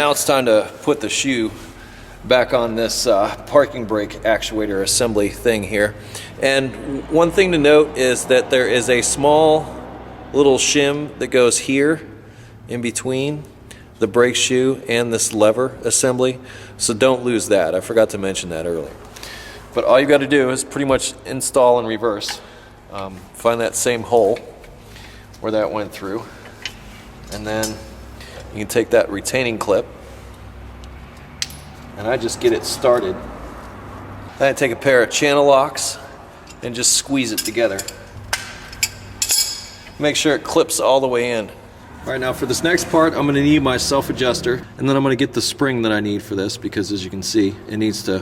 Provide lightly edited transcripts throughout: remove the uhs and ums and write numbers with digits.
now it's time to put the shoe back on this parking brake actuator assembly thing here. And one thing to note is that there is a small little shim that goes here in between the brake shoe and this lever assembly, so don't lose that. I forgot to mention that earlier. But all you got to do is pretty much install in reverse. Find that same hole where that went through, and then you can take that retaining clip, and I just get it started. Then I take a pair of channel locks and just squeeze it together. Make sure it clips all the way in. All right, now for this next part, I'm going to need my self-adjuster, and then I'm going to get the spring that I need for this, because as you can see, it needs to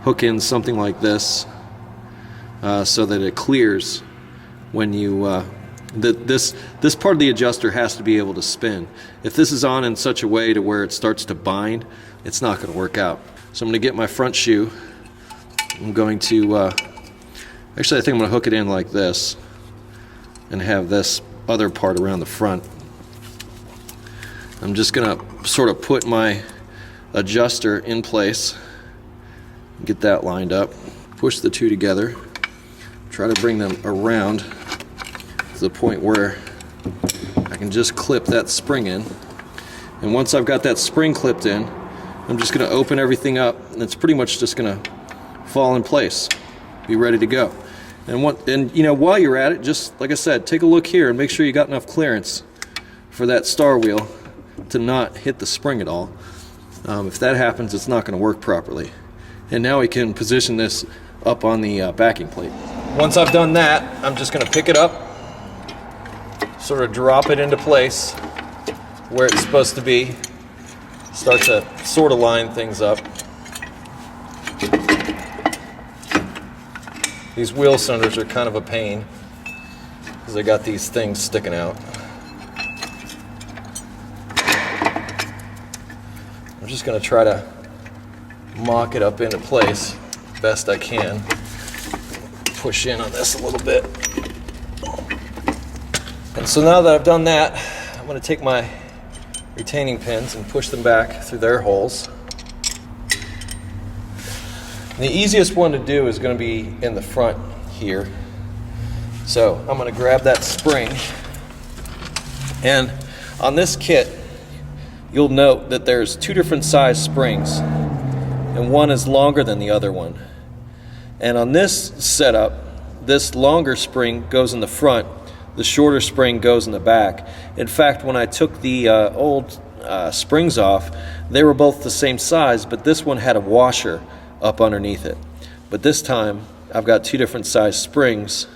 hook in something like this so that it clears when you this part of the adjuster has to be able to spin. If this is on in such a way to where it starts to bind, it's not going to work out. So I'm going to get my front shoe. I'm going to actually, I think I'm going to hook it in like this and have this other part around the front. I'm just going to sort of put my adjuster in place, get that lined up, push the two together, try to bring them around to the point where I can just clip that spring in. And once I've got that spring clipped in, I'm just going to open everything up, and it's pretty much just going to fall in place, be ready to go. And you know, while you're at it, just like I said, take a look here and make sure you got enough clearance for that star wheel to not hit the spring at all. If that happens, it's not going to work properly. And now we can position this up on the backing plate. Once I've done that, I'm just going to pick it up, sort of drop it into place where it's supposed to be, start to sort of line things up. These wheel cylinders are kind of a pain because they got these things sticking out. I'm just going to try to mock it up into place best I can. Push in on this a little bit. And so now that I've done that, I'm going to take my retaining pins and push them back through their holes. The easiest one to do is going to be in the front here. So I'm going to grab that spring, and on this kit you'll note that there's two different size springs, and one is longer than the other one. And on this setup, this longer spring goes in the front, the shorter spring goes in the back. In fact, when I took the old springs off, they were both the same size, but this one had a washer up underneath it. But this time I've got two different size springs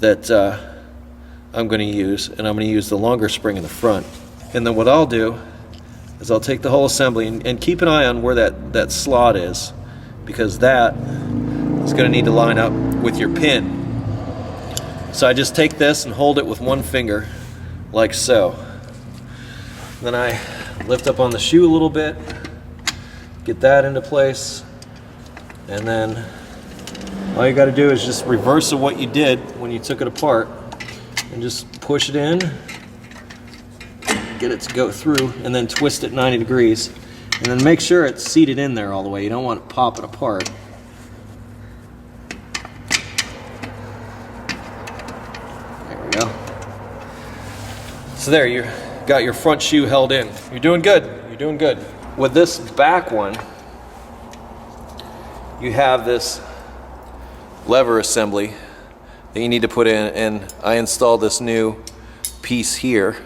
that I'm going to use, and I'm going to use the longer spring in the front. And then what I'll do is I'll take the whole assembly and keep an eye on where that slot is, because that is going to need to line up with your pin. So I just take this and hold it with one finger like so. Then I lift up on the shoe a little bit, get that into place, and then all you got to do is just reverse of what you did when you took it apart and just push it in, get it to go through, and then twist it 90 degrees, and then make sure it's seated in there all the way. You don't want it popping apart. There we go. So there, you got your front shoe held in. You're doing good. You're doing good. With this back one, you have this lever assembly that you need to put in, and I installed this new piece here.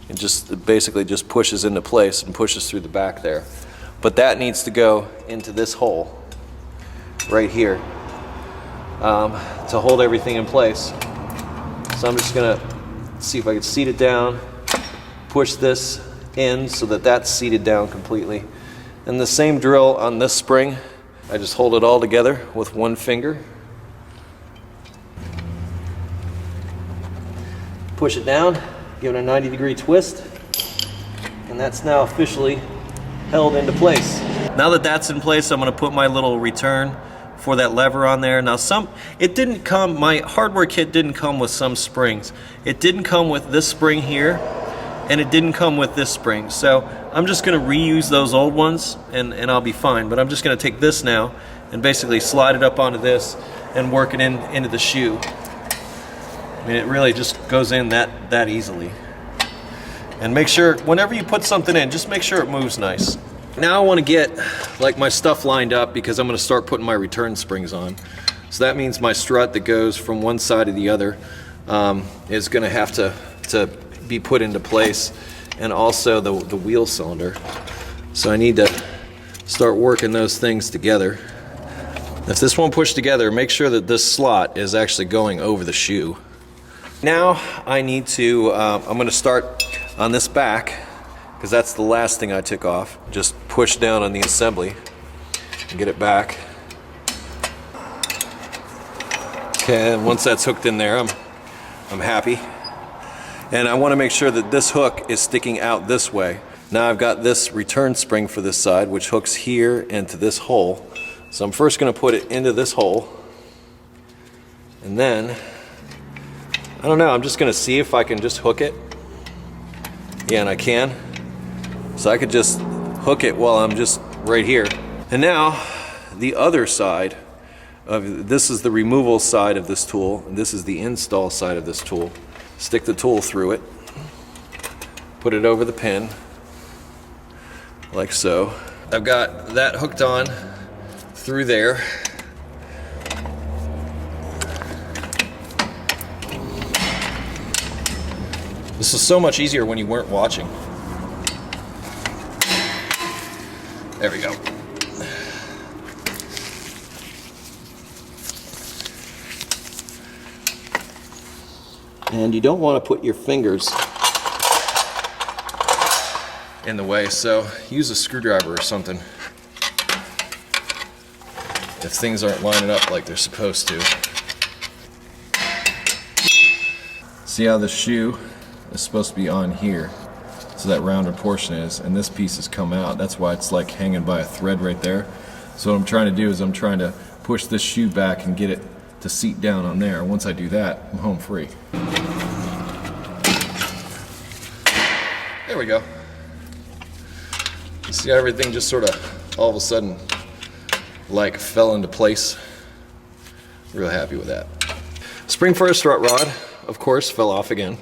It basically just pushes into place and pushes through the back there. But that needs to go into this hole right here to hold everything in place. So I'm just gonna see if I can seat it down, push this in so that that's seated down completely. And the same drill on this spring. I just hold it all together with one finger. Push it down, give it a 90-degree twist, and that's now officially held into place. Now that that's in place, I'm going to put my little return for that lever on there. Now it didn't come, my hardware kit didn't come with some springs. It didn't come with this spring here, and it didn't come with this spring. So I'm just going to reuse those old ones and I'll be fine. But I'm just going to take this now and basically slide it up onto this and work it into the shoe. I mean, it really just goes in that easily. And make sure, whenever you put something in, just make sure it moves nice. Now I want to get like my stuff lined up because I'm going to start putting my return springs on. So that means my strut that goes from one side to the other is going to have to be put into place, and also the wheel cylinder. So I need to start working those things together. If this won't push together, make sure that this slot is actually going over the shoe. Now I need to, I'm going to start on this back, because that's the last thing I took off. Just push down on the assembly and get it back. Okay, and once that's hooked in there, I'm happy. And I want to make sure that this hook is sticking out this way. Now I've got this return spring for this side, which hooks here into this hole. So I'm first going to put it into this hole, and then I don't know, I'm just going to see if I can just hook it. Yeah, and I can. So I could just hook it while I'm just right here. And now the other side of this is the removal side of this tool, and this is the install side of this tool. Stick the tool through it, put it over the pin like so. I've got that hooked on through there. This is so much easier when you weren't watching. There we go. And you don't want to put your fingers in the way, so use a screwdriver or something if things aren't lining up like they're supposed to. See how the shoe is supposed to be on here, so that rounder portion is, and this piece has come out. That's why it's like hanging by a thread right there. So what I'm trying to do is I'm trying to push this shoe back and get it to seat down on there. Once I do that, I'm home free. There we go. You see how everything just sort of all of a sudden like fell into place? Real happy with that. Spring for a strut rod, of course, fell off again.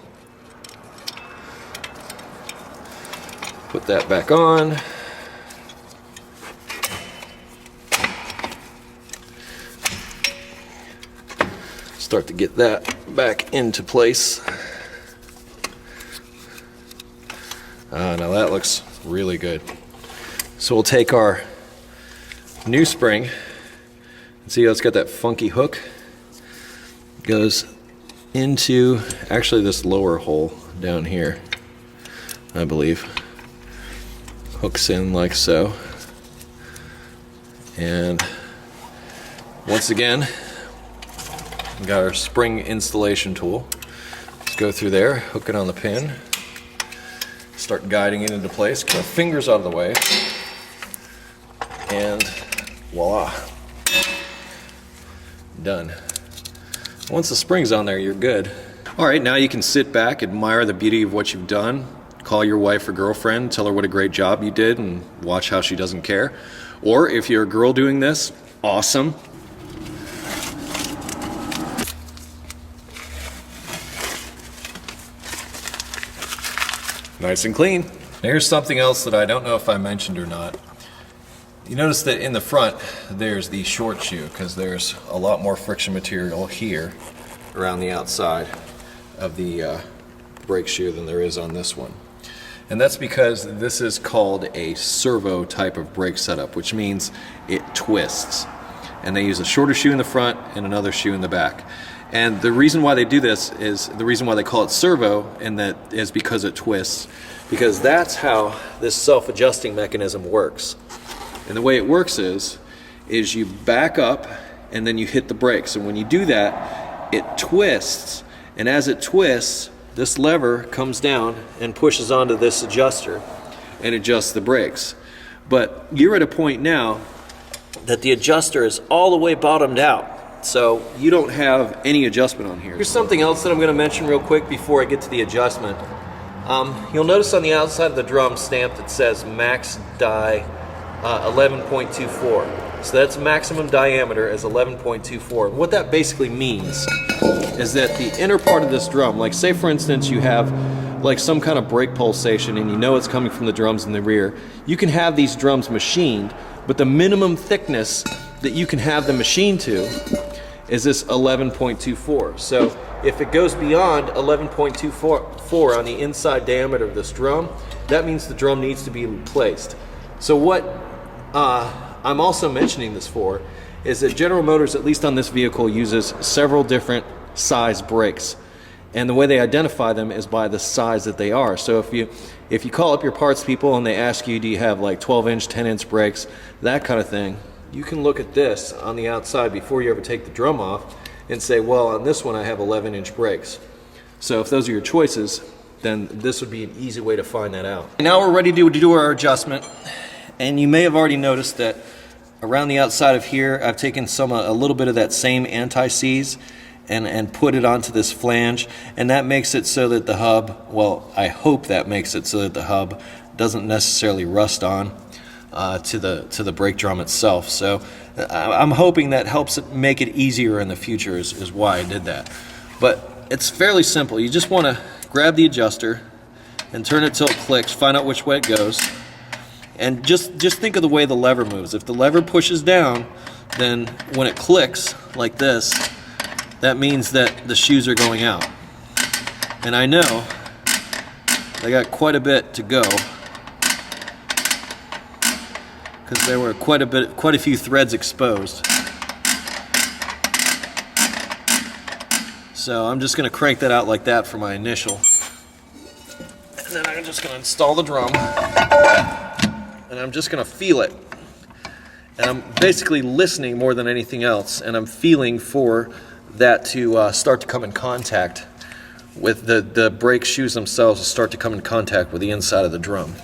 Put that back on. Start to get that back into place. Now that looks really good. So we'll take our new spring and see how it's got that funky hook. It goes into actually this lower hole down here, I believe. Hooks in like so. And once again, we got our spring installation tool. Let's go through there, hook it on the pin, start guiding it into place, get our fingers out of the way, and voila, done. Once the spring's on there, you're good. All right, now you can sit back, admire the beauty of what you've done, call your wife or girlfriend, tell her what a great job you did, and watch how she doesn't care. Or if you're a girl doing this, awesome. Nice and clean. Now here's something else that I don't know if I mentioned or not. You notice that in the front there's the short shoe, because there's a lot more friction material here around the outside of the brake shoe than there is on this one. And that's because this is called a servo type of brake setup, which means it twists. And they use a shorter shoe in the front and another shoe in the back. And the reason why they do this is, the reason why they call it servo, and that is because it twists, because that's how this self-adjusting mechanism works. And the way it works is you back up and then you hit the brakes. And when you do that, it twists. And as it twists, this lever comes down and pushes onto this adjuster and adjusts the brakes. But you're at a point now that the adjuster is all the way bottomed out. So you don't have any adjustment on here. Here's something else that I'm going to mention real quick before I get to the adjustment. You'll notice on the outside of the drum stamped it says max die 11.24. So that's maximum diameter is 11.24. What that basically means is that the inner part of this drum, like say for instance you have like some kind of brake pulsation and you know it's coming from the drums in the rear, you can have these drums machined, but the minimum thickness that you can have them machined to is this 11.24. So if it goes beyond 11.24 on the inside diameter of this drum, that means the drum needs to be replaced. So what I'm also mentioning this for is that General Motors, at least on this vehicle, uses several different size brakes. And the way they identify them is by the size that they are. So if you call up your parts people and they ask you, do you have like 12-inch, 10-inch brakes, that kind of thing, you can look at this on the outside before you ever take the drum off and say, well, on this one I have 11-inch brakes. So if those are your choices, then this would be an easy way to find that out. Now we're ready to do our adjustment. And you may have already noticed that around the outside of here, I've taken a little bit of that same anti-seize and put it onto this flange, and that makes it so that the hub, well, I hope that makes it so that the hub doesn't necessarily rust on to the brake drum itself. So I'm hoping that helps it make it easier in the future is why I did that. But it's fairly simple. You just want to grab the adjuster and turn it till it clicks, find out which way it goes, and just think of the way the lever moves. If the lever pushes down, then when it clicks like this, that means that the shoes are going out. And I know I got quite a bit to go because there were quite a few threads exposed. So I'm just going to crank that out like that for my initial. And then I'm just going to install the drum. And I'm just going to feel it. And I'm basically listening more than anything else. And I'm feeling for that to start to come in contact with the brake shoes themselves, to start to come in contact with the inside of the drum.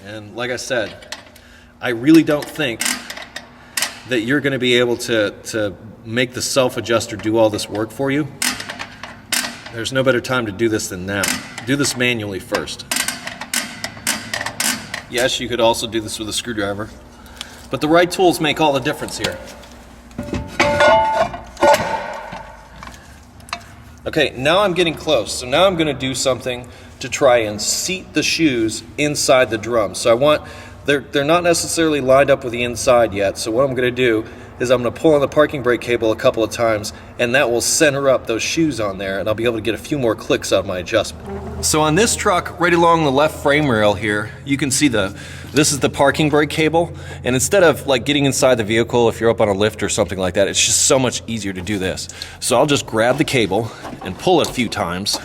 And like I said, I really don't think that you're going to be able to make the self-adjuster do all this work for you. There's no better time to do this than now. Do this manually first. Yes, you could also do this with a screwdriver, but the right tools make all the difference here. Okay, now I'm getting close. So now I'm going to do something to try and seat the shoes inside the drum. So they're not necessarily lined up with the inside yet. So what I'm going to do is I'm going to pull on the parking brake cable a couple of times, and that will center up those shoes on there, and I'll be able to get a few more clicks out of my adjustment. So on this truck, right along the left frame rail here, you can see this is the parking brake cable, and instead of like getting inside the vehicle if you're up on a lift or something like that, it's just so much easier to do this. So I'll just grab the cable and pull it a few times.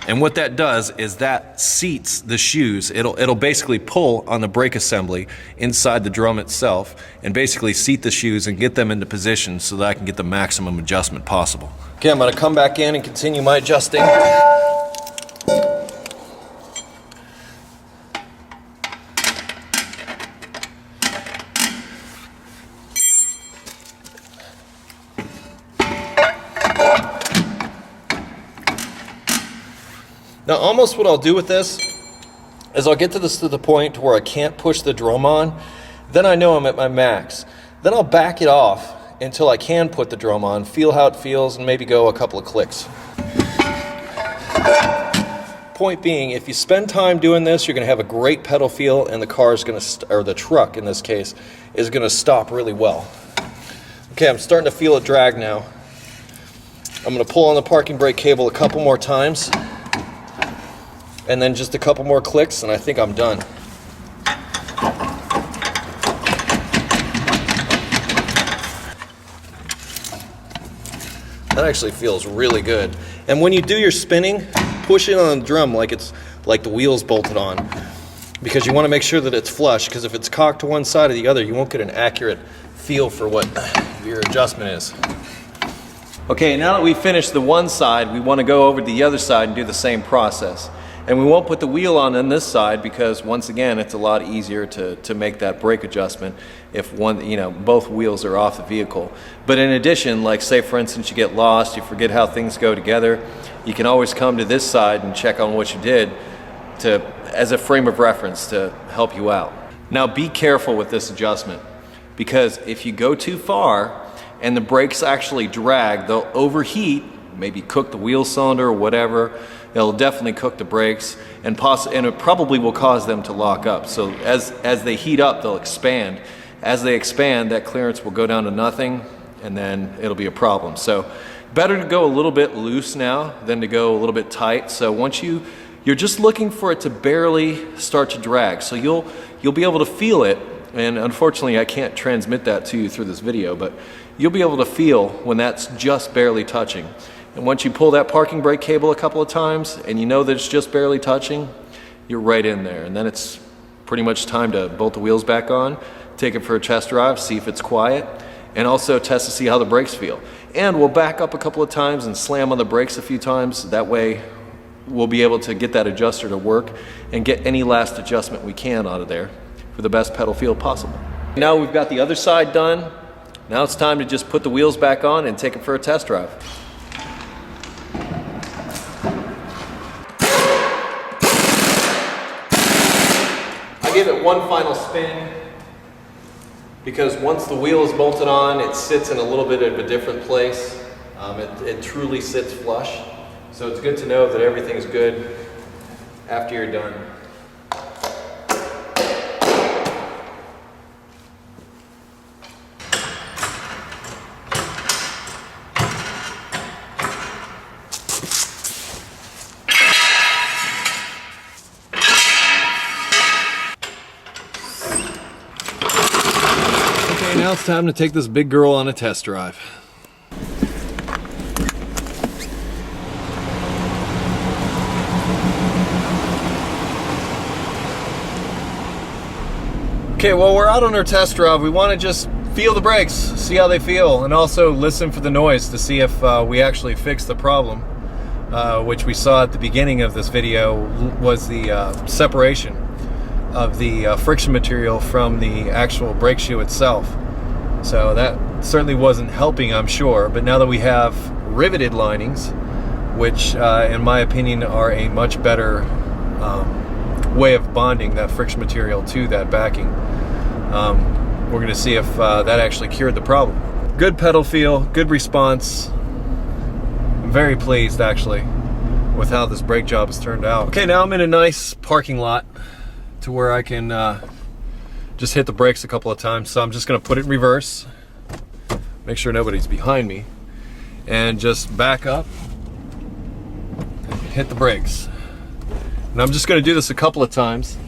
And what that does is that seats the shoes. It'll basically pull on the brake assembly inside the drum itself and basically seat the shoes and get them into position so that I can get the maximum adjustment possible. Okay, I'm going to come back in and continue my adjusting. Now almost what I'll do with this is I'll get to the point where I can't push the drum on, then I know I'm at my max. Then I'll back it off until I can put the drum on, feel how it feels, and maybe go a couple of clicks. Point being, if you spend time doing this, you're going to have a great pedal feel, and the car is going to, or the truck in this case, is going to stop really well. Okay, I'm starting to feel it drag now. I'm going to pull on the parking brake cable a couple more times, and then just a couple more clicks, and I think I'm done. That actually feels really good. And when you do your spinning, push it on the drum like it's like the wheel's bolted on, because you want to make sure that it's flush, because if it's cocked to one side or the other, you won't get an accurate feel for what your adjustment is. Okay, now that we've finished the one side, we want to go over to the other side and do the same process. And we won't put the wheel on this side because, once again, it's a lot easier to make that brake adjustment if both wheels are off the vehicle. But in addition, like say for instance you get lost, you forget how things go together, you can always come to this side and check on what you did as a frame of reference to help you out. Now be careful with this adjustment, because if you go too far and the brakes actually drag, they'll overheat, maybe cook the wheel cylinder or whatever. It'll definitely cook the brakes, and it probably will cause them to lock up. So as they heat up, they'll expand. As they expand, that clearance will go down to nothing, and then it'll be a problem. So better to go a little bit loose now than to go a little bit tight. So once you're just looking for it to barely start to drag. So you'll be able to feel it, and unfortunately I can't transmit that to you through this video, but you'll be able to feel when that's just barely touching. And once you pull that parking brake cable a couple of times and you know that it's just barely touching, you're right in there. And then it's pretty much time to bolt the wheels back on, take it for a test drive, see if it's quiet, and also test to see how the brakes feel. And we'll back up a couple of times and slam on the brakes a few times. That way we'll be able to get that adjuster to work and get any last adjustment we can out of there for the best pedal feel possible. Now we've got the other side done. Now it's time to just put the wheels back on and take it for a test drive. Give it one final spin, because once the wheel is bolted on, it sits in a little bit of a different place. It truly sits flush, so it's good to know that everything's good after you're done. Now it's time to take this big girl on a test drive. Okay, well, we're out on our test drive. We want to just feel the brakes, see how they feel, and also listen for the noise to see if we actually fixed the problem, which we saw at the beginning of this video was the separation of the friction material from the actual brake shoe itself. So that certainly wasn't helping, I'm sure. But now that we have riveted linings, which in my opinion are a much better way of bonding that friction material to that backing, we're going to see if that actually cured the problem. Good pedal feel, good response. I'm very pleased actually with how this brake job has turned out. Okay, now I'm in a nice parking lot to where I can just hit the brakes a couple of times. So I'm just going to put it in reverse, make sure nobody's behind me, and just back up and hit the brakes. And I'm just going to do this a couple of times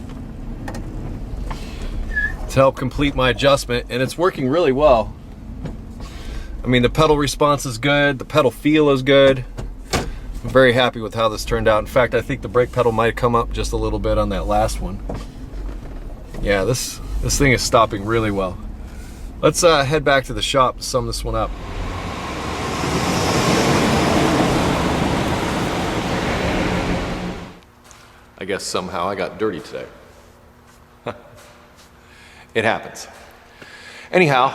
to help complete my adjustment, and it's working really well. I mean, the pedal response is good, the pedal feel is good. I'm very happy with how this turned out. In fact, I think the brake pedal might come up just a little bit on that last one. Yeah, this thing is stopping really well. Let's head back to the shop to sum this one up. I guess somehow I got dirty today. It happens. Anyhow,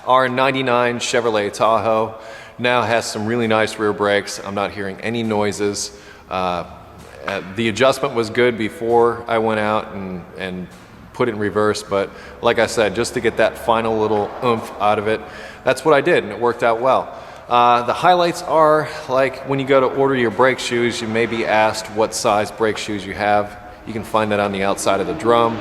our 99 Chevrolet Tahoe now has some really nice rear brakes. I'm not hearing any noises. The adjustment was good before I went out and put it in reverse, but like I said, just to get that final little oomph out of it, that's what I did, and it worked out well. The highlights are, like when you go to order your brake shoes, you may be asked what size brake shoes you have. You can find that on the outside of the drum.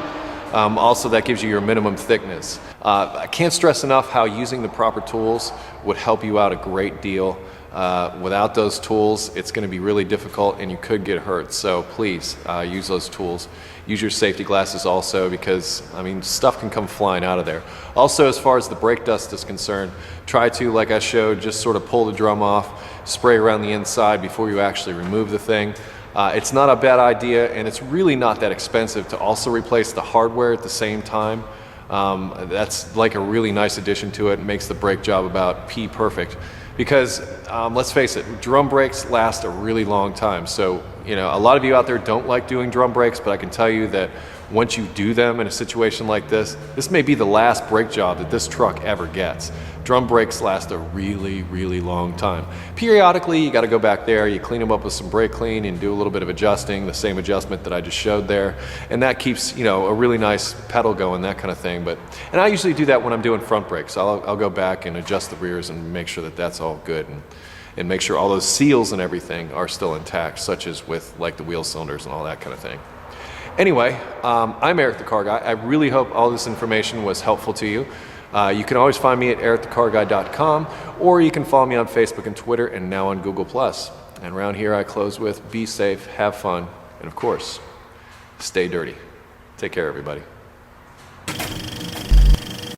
Also, that gives you your minimum thickness. I can't stress enough how using the proper tools would help you out a great deal. Without those tools, it's going to be really difficult and you could get hurt. So please use those tools. Use your safety glasses also, because I mean, stuff can come flying out of there. Also, as far as the brake dust is concerned, try to, like I showed, just sort of pull the drum off, spray around the inside before you actually remove the thing. It's not a bad idea, and it's really not that expensive to also replace the hardware at the same time. That's like a really nice addition to it. It makes the brake job about pea perfect. Because let's face it, drum brakes last a really long time. So, you know, a lot of you out there don't like doing drum brakes, but I can tell you that once you do them in a situation like this may be the last brake job that this truck ever gets. Drum brakes last a really, really long time. Periodically, you got to go back there, you clean them up with some brake clean and do a little bit of adjusting, the same adjustment that I just showed there. And that keeps, you know, a really nice pedal going, that kind of thing. And I usually do that when I'm doing front brakes. I'll go back and adjust the rears and make sure that that's all good, and make sure all those seals and everything are still intact, such as with like the wheel cylinders and all that kind of thing. Anyway, I'm Eric the Car Guy. I really hope all this information was helpful to you. You can always find me at EricTheCarGuy.com, or you can follow me on Facebook and Twitter, and now on Google+. And around here I close with be safe, have fun, and of course, stay dirty. Take care, everybody.